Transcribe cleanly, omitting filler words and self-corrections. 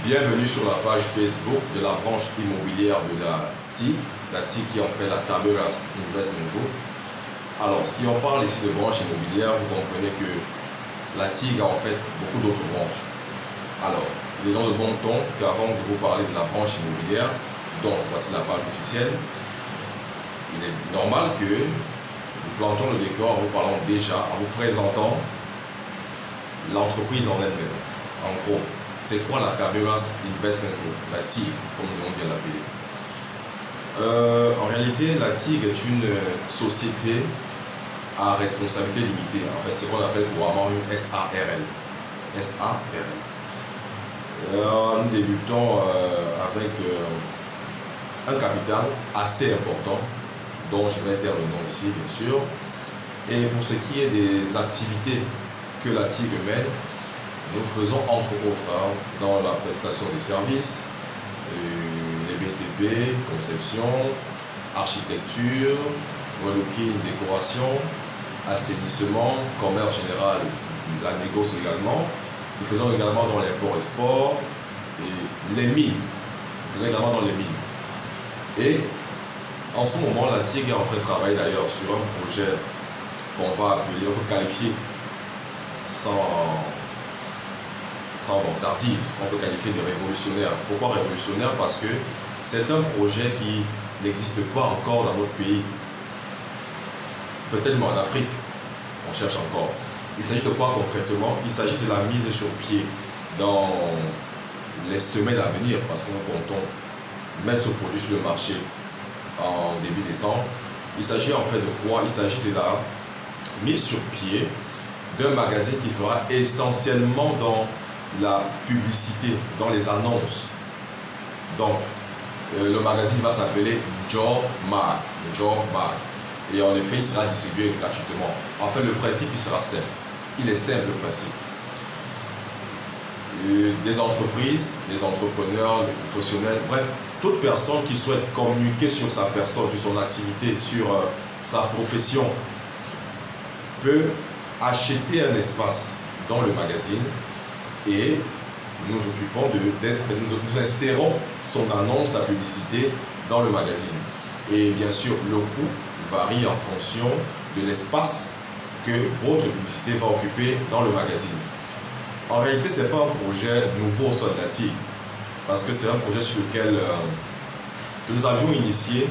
Bienvenue sur la page Facebook de la branche immobilière de la TIG qui en fait la Taberas Investment Group. Alors, si on parle ici de branche immobilière, vous comprenez que la TIG a en fait beaucoup d'autres branches. Alors, il est dans le bon ton qu'avant de vous parler de la branche immobilière, donc voici la page officielle, il est normal que nous plantons le décor en vous parlant déjà, en vous présentant l'entreprise en elle-même. En gros, c'est quoi la Taberas Investment Group, la TIG, comme nous allons bien l'appeler. En réalité, la TIG est une société à responsabilité limitée. En fait, ce qu'on appelle couramment une SARL. SARL. Nous débutons avec un capital assez important, dont je vais taire le nom ici, bien sûr. Et pour ce qui est des activités que la TIG mène, nous faisons entre autres dans la prestation des services, les BTP, conception, architecture, relooking, décoration, assainissement, commerce général, la négoce également. Nous faisons également dans l'import-export et les mines. Nous faisons également dans les mines. Et en ce moment, la TIG est en train de travailler d'ailleurs sur un projet qu'on va appeler, on peut qualifier sans vantardise, on peut qualifier de révolutionnaire. Pourquoi révolutionnaire? Parce que c'est un projet qui n'existe pas encore dans notre pays. Peut-être mais en Afrique, on cherche encore. Il s'agit de quoi concrètement? Il s'agit de la mise sur pied dans les semaines à venir, parce que nous comptons mettre ce produit sur le marché en début décembre. Il s'agit en fait de quoi? Il s'agit de la mise sur pied d'un magazine qui fera essentiellement dans la publicité, dans les annonces. Donc, le magazine va s'appeler Job Mag. Et en effet, il sera distribué gratuitement. En fait, le principe, il sera simple. Il est simple, le principe. Des entreprises, des entrepreneurs, des professionnels, bref, toute personne qui souhaite communiquer sur sa personne, sur son activité, sur sa profession, peut acheter un espace dans le magazine et nous occupons nous insérons son annonce, sa publicité dans le magazine. Et bien sûr, le coût varie en fonction de l'espace que votre publicité va occuper dans le magazine. En réalité, ce n'est pas un projet nouveau au sein de la TIG, parce que c'est un projet sur lequel que nous avions initié